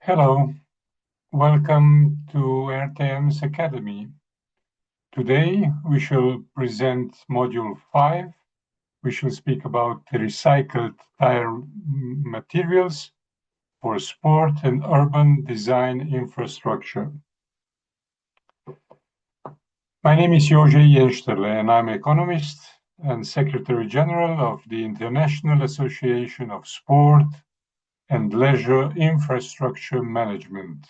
Hello, welcome to RTMs Academy. Today we shall present Module 5. We shall speak about recycled tire materials for sport and urban design infrastructure. My name is Jože Jenšterle and I'm Economist and Secretary General of the International Association of Sport and Leisure Infrastructure Management.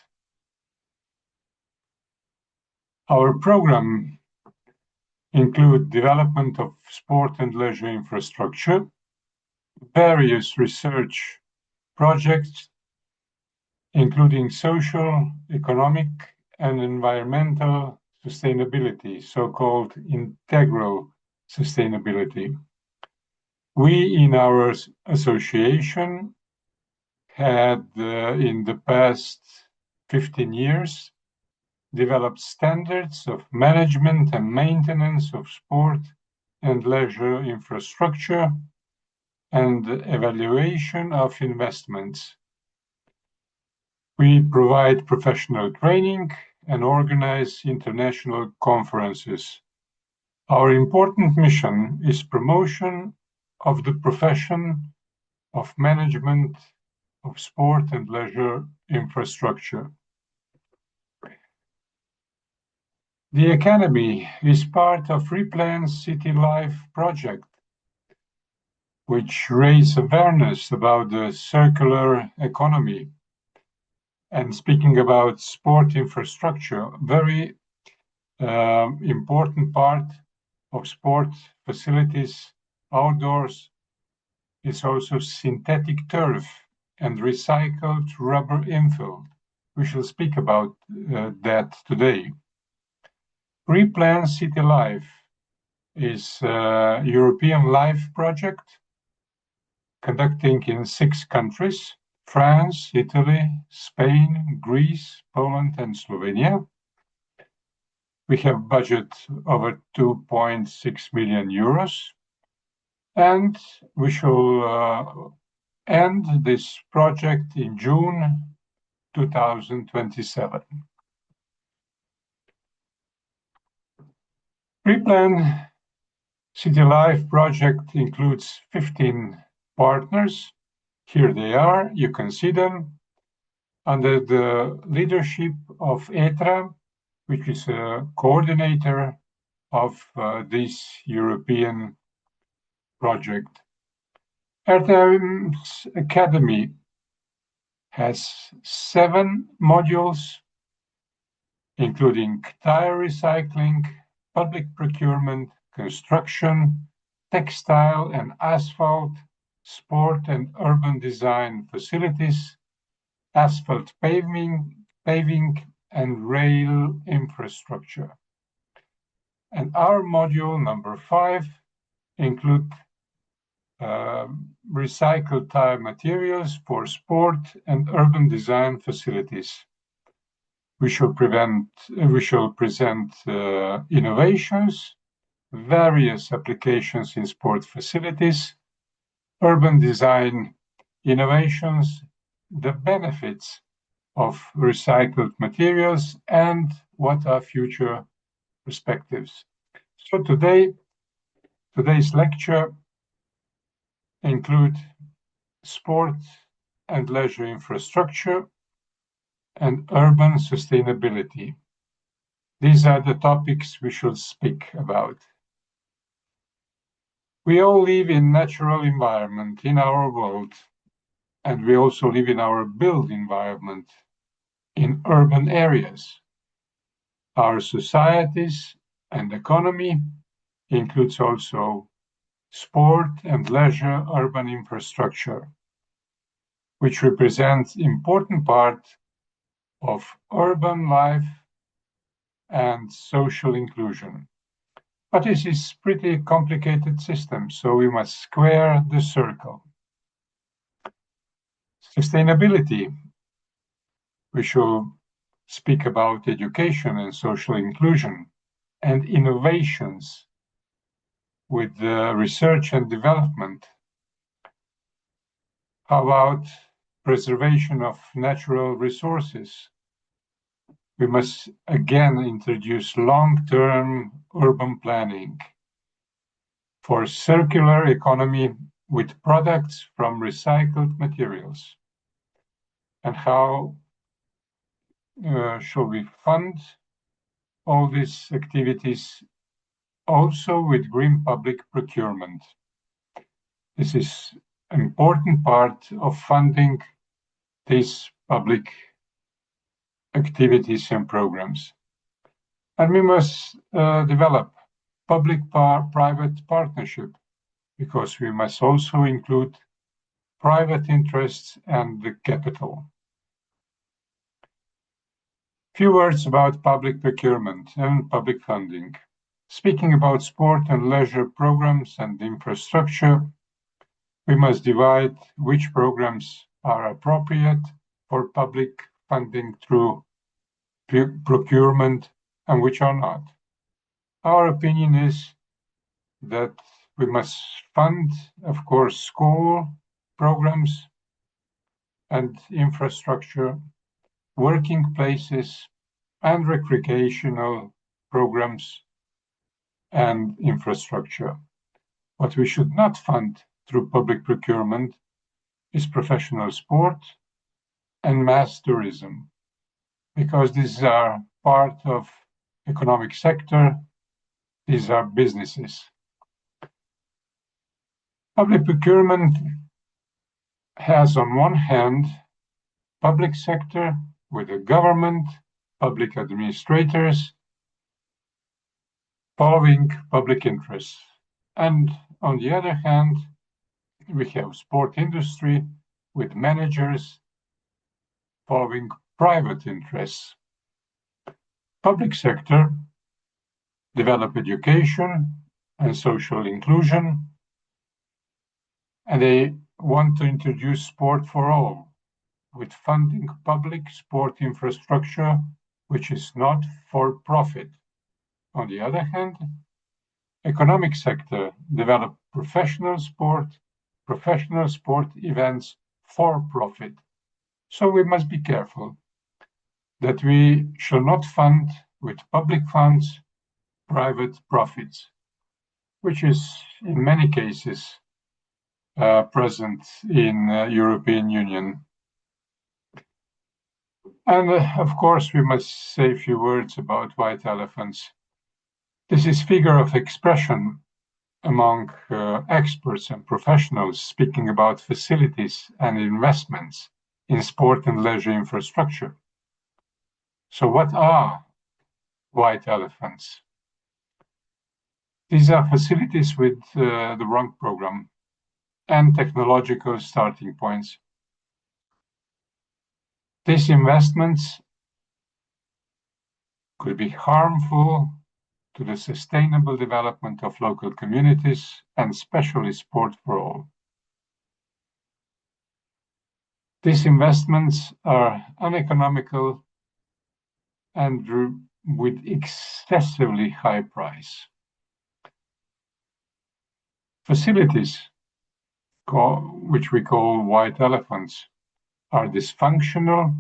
Our program includes development of sport and leisure infrastructure, various research projects, including social, economic, and environmental sustainability, so-called integral sustainability. We in our association had in the past 15 years developed standards of management and maintenance of sport and leisure infrastructure and evaluation of investments. We provide professional training and organize international conferences. Our important mission is promotion of the profession of management of sport and leisure infrastructure. The Academy is part of Replan City Life project, which raises awareness about the circular economy. And speaking about sport infrastructure, very important part of sport facilities outdoors is also synthetic turf and recycled rubber infill. We shall speak about that today. Replan City Life is a European Life project conducting in 6 countries: France, Italy, Spain, Greece, Poland, and Slovenia. We have budget over 2.6 million euros, and we shall end this project in June 2027. Replan City Life project includes 15 partners. Here they are, you can see them, under the leadership of ETRA, which is a coordinator of this European project. RTMs Academy has 7 modules, including tire recycling, public procurement, construction, textile and asphalt, sport and urban design facilities, asphalt paving, and rail infrastructure. And our module number 5 include recycled tire materials for sport and urban design facilities. We shall present innovations, various applications in sport facilities, urban design innovations, the benefits of recycled materials, and what are future perspectives. So today's lecture include sport and leisure infrastructure and urban sustainability. These are the topics we should speak about. We all live in natural environment in our world, and we also live in our built environment in urban areas. Our societies and economy includes also sport and leisure urban infrastructure, which represents important part of urban life and social inclusion. But this is pretty complicated system, so we must square the circle. Sustainability. We should speak about education and social inclusion and innovations with research and development. How about preservation of natural resources, we must again introduce long-term urban planning for circular economy with products from recycled materials. And how shall we fund all these activities? Also with Green Public Procurement. This is an important part of funding these public activities and programs. And we must develop public-private partnership, because we must also include private interests and the capital. Few words about public procurement and public funding. Speaking about sport and leisure programs and infrastructure, we must divide which programs are appropriate for public funding through procurement and which are not. Our opinion is that we must fund, of course, school programs and infrastructure, working places and recreational programs and infrastructure. What we should not fund through public procurement is professional sport and mass tourism, because these are part of economic sector, these are businesses. Public procurement has on one hand public sector with the government, public administrators, following public interests. And on the other hand, we have sport industry with managers following private interests. Public sector develop education and social inclusion, and they want to introduce sport for all, with funding public sport infrastructure, which is not for profit. On the other hand, economic sector develop professional sport events for profit. So we must be careful that we shall not fund with public funds private profits, which is in many cases present in European Union. And of course, we must say a few words about white elephants. This is figure of expression among experts and professionals speaking about facilities and investments in sport and leisure infrastructure. So what are white elephants? These are facilities with the wrong program and technological starting points. These investments could be harmful to the sustainable development of local communities and especially sport for all. These investments are uneconomical and with excessively high price. Facilities, which we call white elephants, are dysfunctional,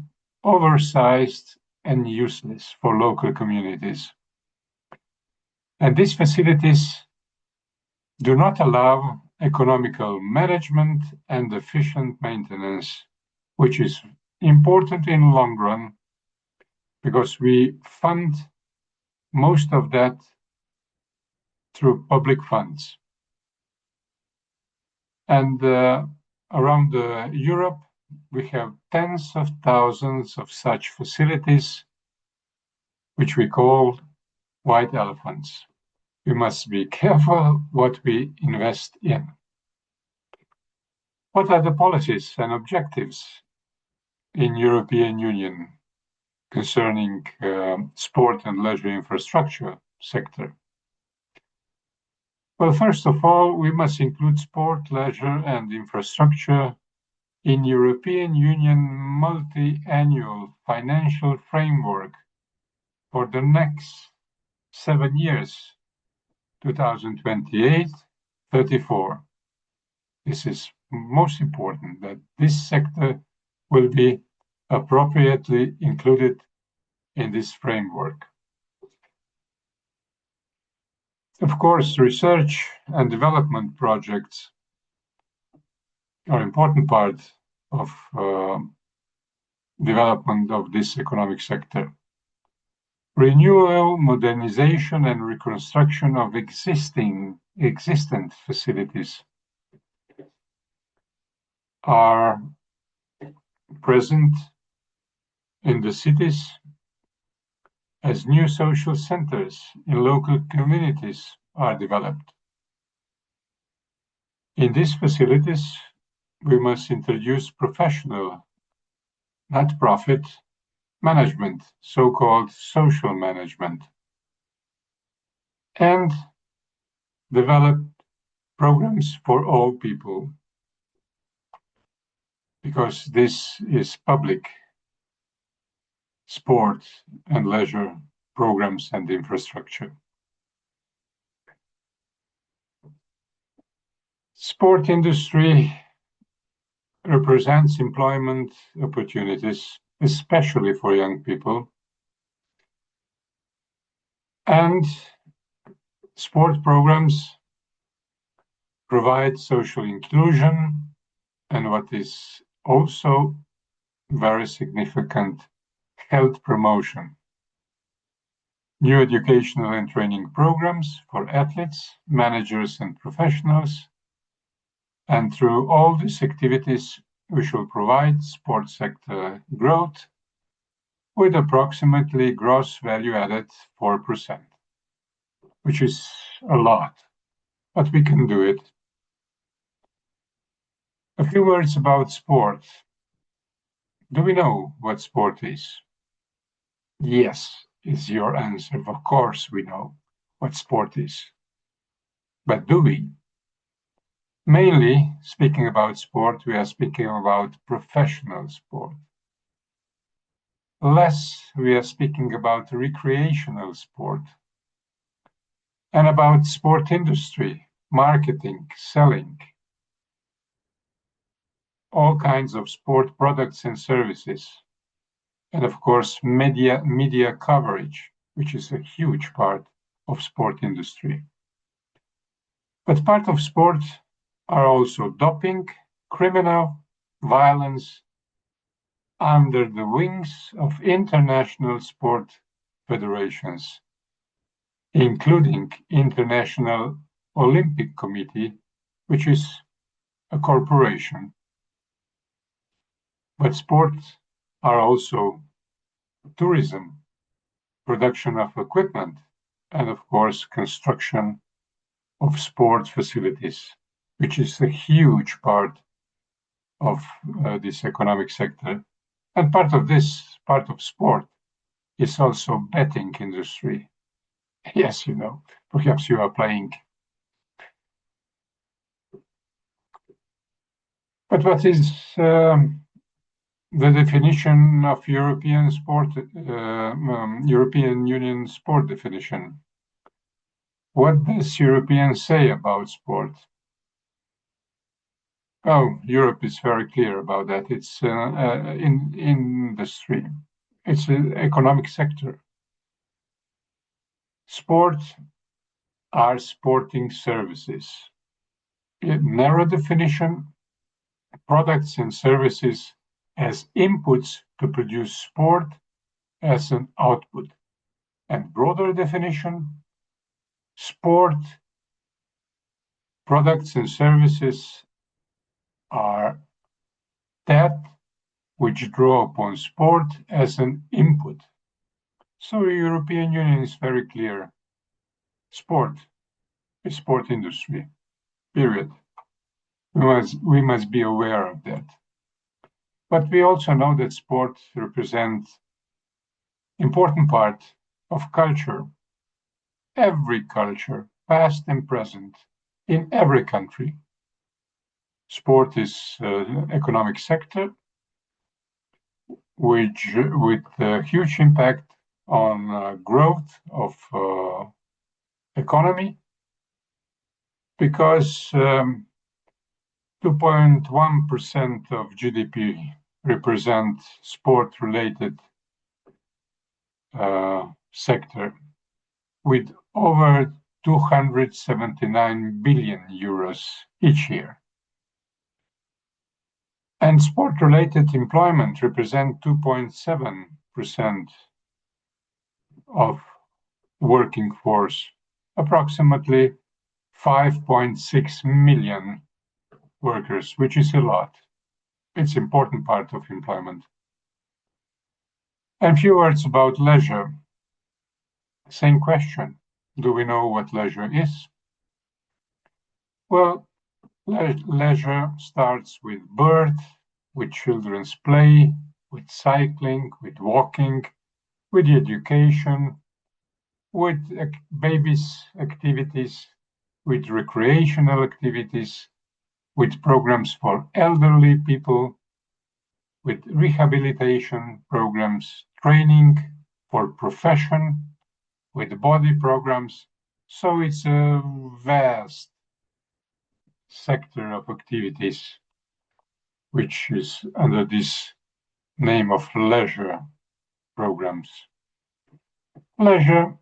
oversized, and useless for local communities. And these facilities do not allow economical management and efficient maintenance, which is important in long run because we fund most of that through public funds. And around Europe, we have tens of thousands of such facilities, which we call white elephants. We must be careful what we invest in. What are the policies and objectives in European Union concerning sport and leisure infrastructure sector? Well, first of all, we must include sport, leisure, and infrastructure in European Union multi-annual financial framework for the next 7 years, 2028-34. This is most important, that this sector will be appropriately included in this framework. Of course, research and development projects are an important part of development of this economic sector. Renewal, modernization, and reconstruction of existent facilities are present in the cities as new social centers in local communities are developed. In these facilities, we must introduce professional, not profit, management, so-called social management, and develop programs for all people, because this is public sport and leisure programs and infrastructure. Sport industry represents employment opportunities, especially for young people. And sport programs provide social inclusion and what is also very significant, health promotion. New educational and training programs for athletes, managers, and professionals. And through all these activities, we shall provide sport sector growth with approximately gross value added 4%, which is a lot, but we can do it. A few words about sport. Do we know what sport is? Yes, is your answer. Of course we know what sport is. But do we? Mainly, speaking about sport, we are speaking about professional sport. Less, we are speaking about recreational sport and about sport industry, marketing, selling, all kinds of sport products and services, and of course, media coverage, which is a huge part of sport industry. But part of sport are also doping, criminal, violence, under the wings of international sport federations, including International Olympic Committee, which is a corporation. But sports are also tourism, production of equipment, and of course, construction of sport facilities, which is a huge part of this economic sector. And part of sport, is also betting industry. Yes, you know, perhaps you are playing. But what is the definition of European sport, European Union sport definition? What does European say about sport? Oh, Europe is very clear about that. It's in industry. It's an economic sector. Sport are sporting services. In narrow definition, products and services as inputs to produce sport as an output. And broader definition, sport products and services are that which draw upon sport as an input. So the European Union is very clear. Sport is sport industry, period. We must be aware of that. But we also know that sport represents important part of culture. Every culture, past and present, in every country. Sport is an economic sector which, with a huge impact on growth of economy, because 2.1% of GDP represent sport-related sector with over 279 billion euros each year. And sport-related employment represent 2.7% of working force, approximately 5.6 million workers, which is a lot. It's an important part of employment. And a few words about leisure. Same question. Do we know what leisure is? Well, leisure starts with birth, with children's play, with cycling, with walking, with education, with babies' activities, with recreational activities, with programs for elderly people, with rehabilitation programs, training for profession, with body programs. So it's a vast sector of activities which is under this name of leisure programs. Leisure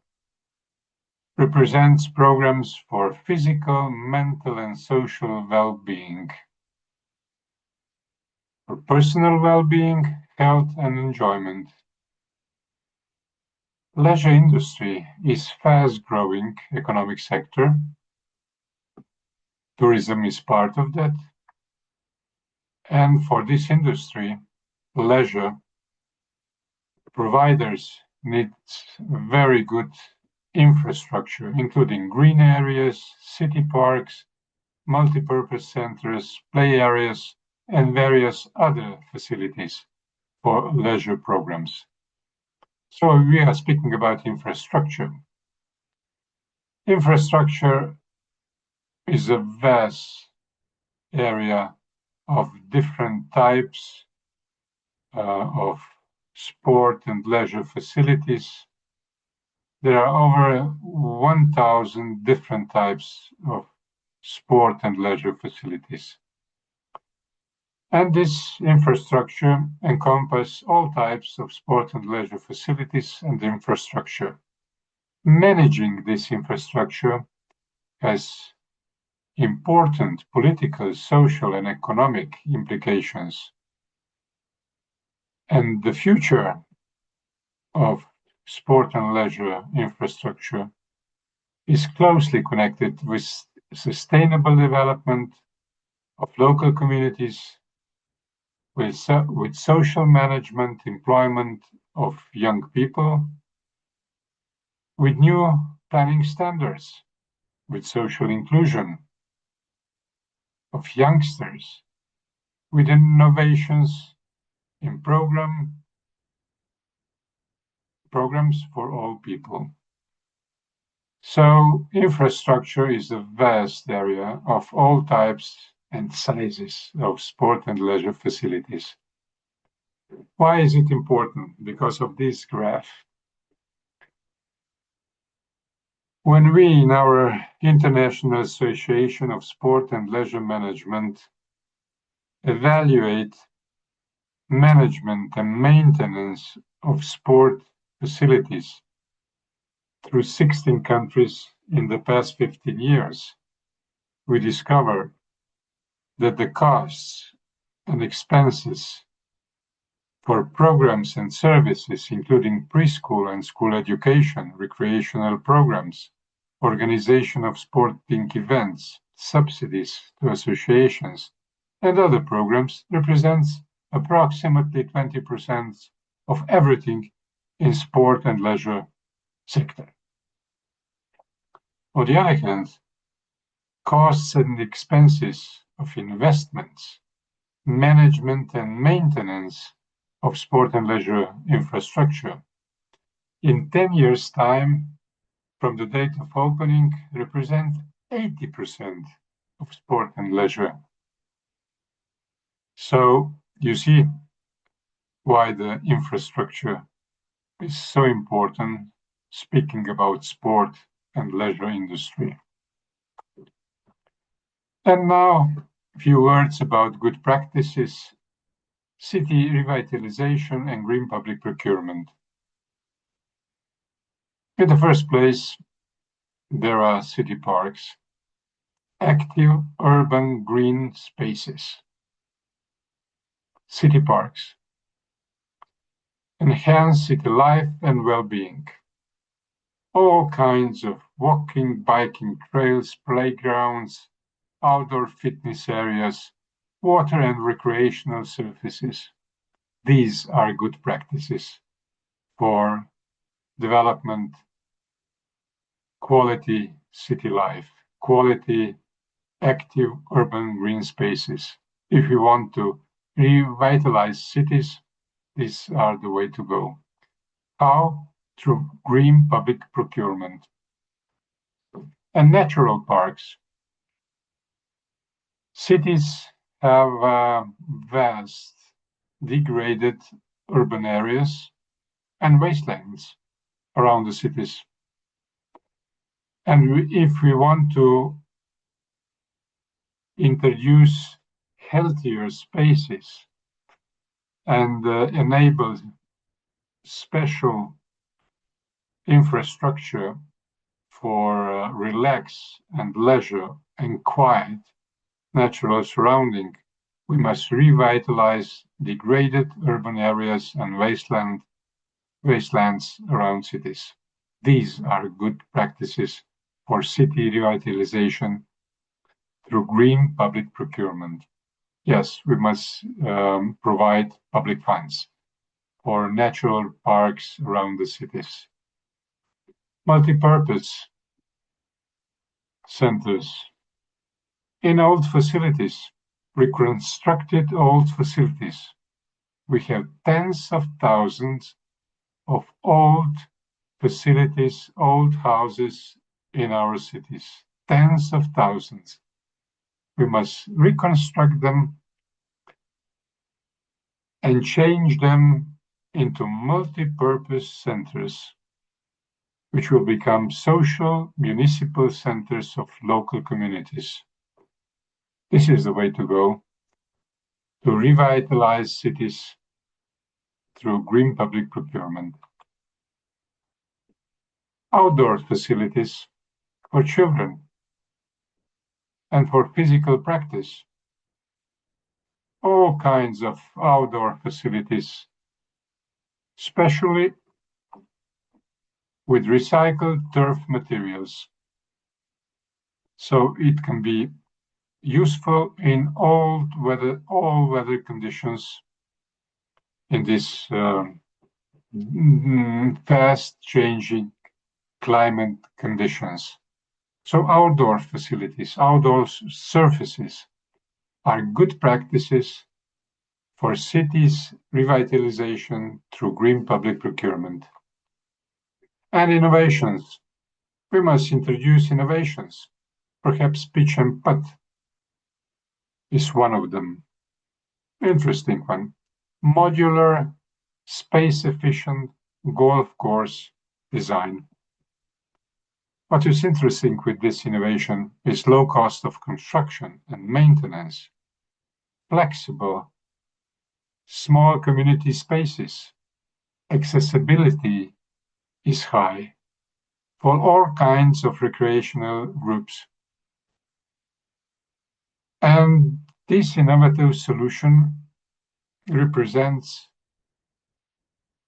represents programs for physical, mental, and social well-being, for personal well-being, health, and enjoyment. Leisure industry is fast-growing economic sector. Tourism is part of that. And for this industry, leisure providers need very good infrastructure, including green areas, city parks, multi-purpose centers, play areas, and various other facilities for leisure programs. So we are speaking about infrastructure. Infrastructure is a vast area of different types of sport and leisure facilities. There are over 1,000 different types of sport and leisure facilities. And this infrastructure encompasses all types of sport and leisure facilities and infrastructure. Managing this infrastructure has important political, social, and economic implications. And the future of sport and leisure infrastructure is closely connected with sustainable development of local communities, with social management, employment of young people, with new planning standards, with social inclusion of youngsters, with innovations in programs for all people. So infrastructure is a vast area of all types and sizes of sport and leisure facilities. Why is it important? Because of this graph. When we, in our International Association of Sport and Leisure Management, evaluate management and maintenance of sport facilities through 16 countries in the past 15 years, we discover that the costs and expenses for programs and services, including preschool and school education, recreational programs, organization of sporting events, subsidies to associations, and other programs, represents approximately 20% of everything in sport and leisure sector. On the other hand, costs and expenses of investments, management and maintenance of sport and leisure infrastructure in 10 years' time from the date of opening represent 80% of sport and leisure. So you see why the infrastructure is so important, speaking about sport and leisure industry. And now a few words about good practices city revitalization and green public procurement. In the first place, there are city parks, active urban green spaces. City parks enhance city life and well-being. All kinds of walking, biking trails, playgrounds, outdoor fitness areas, water and recreational surfaces. These are good practices for development, quality city life, quality active urban green spaces. If you want to revitalize cities, these are the way to go. How? Through green public procurement. And natural parks. Cities have vast, degraded urban areas and wastelands around the cities. And if we want to introduce healthier spaces and enable special infrastructure for relax and leisure and quiet natural surrounding, we must revitalize degraded urban areas and wastelands around cities. These are good practices for city revitalization through green public procurement. Yes, we must provide public funds for natural parks around the cities. Multi-purpose centers. In old facilities, reconstructed old facilities, we have tens of thousands of old facilities, old houses in our cities. Tens of thousands. We must reconstruct them and change them into multi-purpose centers, which will become social municipal centers of local communities. This is the way to go, to revitalize cities through green public procurement. Outdoor facilities for children and for physical practice. All kinds of outdoor facilities, especially with recycled turf materials. So it can be useful in all weather conditions in this fast changing climate conditions. So outdoor facilities, outdoor surfaces are good practices for cities revitalization through green public procurement. And innovations. We must introduce innovations. Perhaps pitch and putt is one of them. Interesting one. Modular, space-efficient golf course design. What is interesting with this innovation is low cost of construction and maintenance, flexible, small community spaces, accessibility is high for all kinds of recreational groups. And this innovative solution represents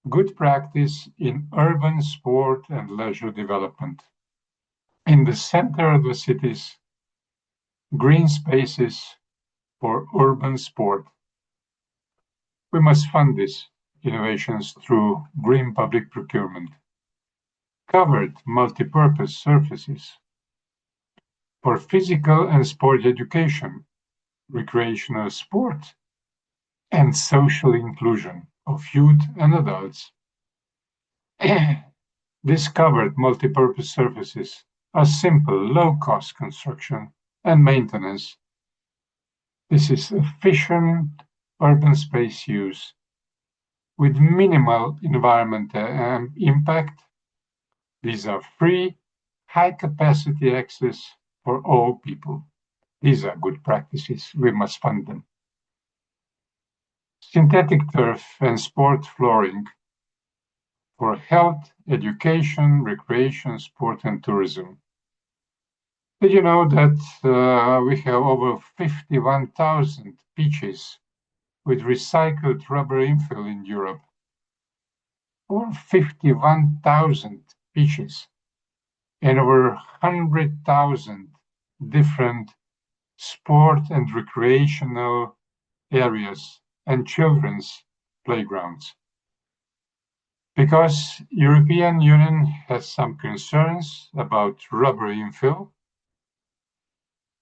good practice in urban sport and leisure development. In the center of the cities, green spaces for urban sport. We must fund these innovations through green public procurement. Covered multi-purpose surfaces for physical and sport education, recreational sport, and social inclusion of youth and adults. These covered multi-purpose surfaces are simple, low-cost construction and maintenance. This is efficient urban space use with minimal environmental impact. These are free, high-capacity access for all people. These are good practices. We must fund them. synthetic turf and sport flooring for health, education, recreation, sport, and tourism. Did you know that we have over 51,000 pitches with recycled rubber infill in Europe? Over 51,000 pitches and over 100,000 different sport and recreational areas and children's playgrounds. Because European Union has some concerns about rubber infill,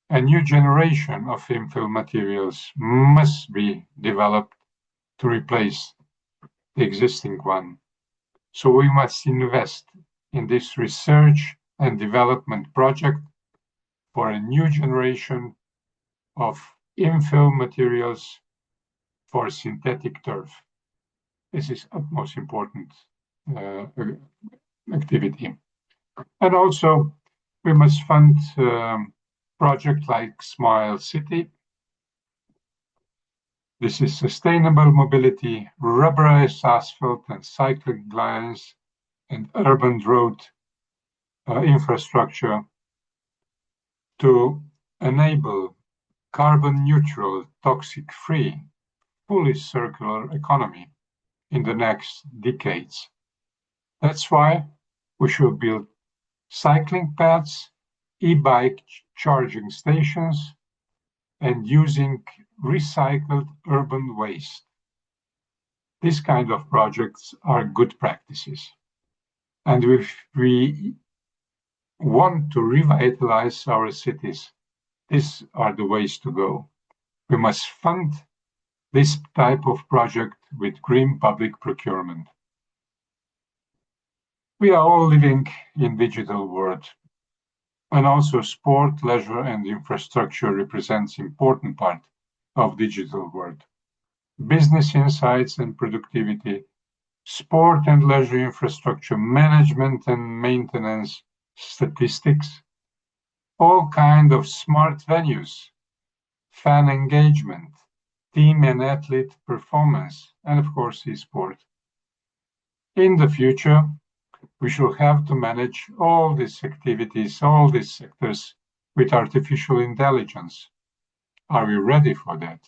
a new generation of infill materials must be developed to replace the existing one. So we must invest in this research and development project for a new generation of infill materials for synthetic turf. This is utmost important activity. And also, we must fund projects like Smile City. This is sustainable mobility, rubberized asphalt and cycling lanes, and urban road infrastructure to enable carbon neutral, toxic free, fully circular economy in the next decades. That's why we should build cycling paths, e-bike charging stations, and using recycled urban waste. These kind of projects are good practices. And if we want to revitalize our cities, these are the ways to go. We must fund this type of project with Green Public Procurement. We are all living in digital world, and also sport, leisure, and infrastructure represents important part of digital world. Business insights and productivity, sport and leisure infrastructure management and maintenance, statistics, all kind of smart venues, fan engagement, team and athlete performance, and of course, e-sport. In the future, we should have to manage all these activities, all these sectors with artificial intelligence. Are we ready for that?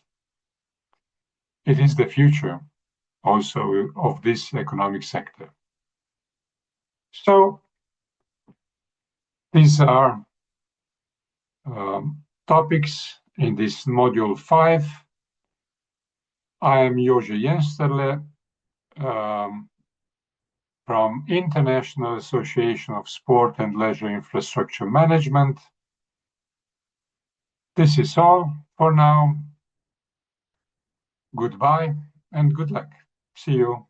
It is the future also of this economic sector. So these are topics in this module 5. I am Jože Jenšterle from International Association of Sport and Leisure Infrastructure Management. This is all for now. Goodbye and good luck. See you.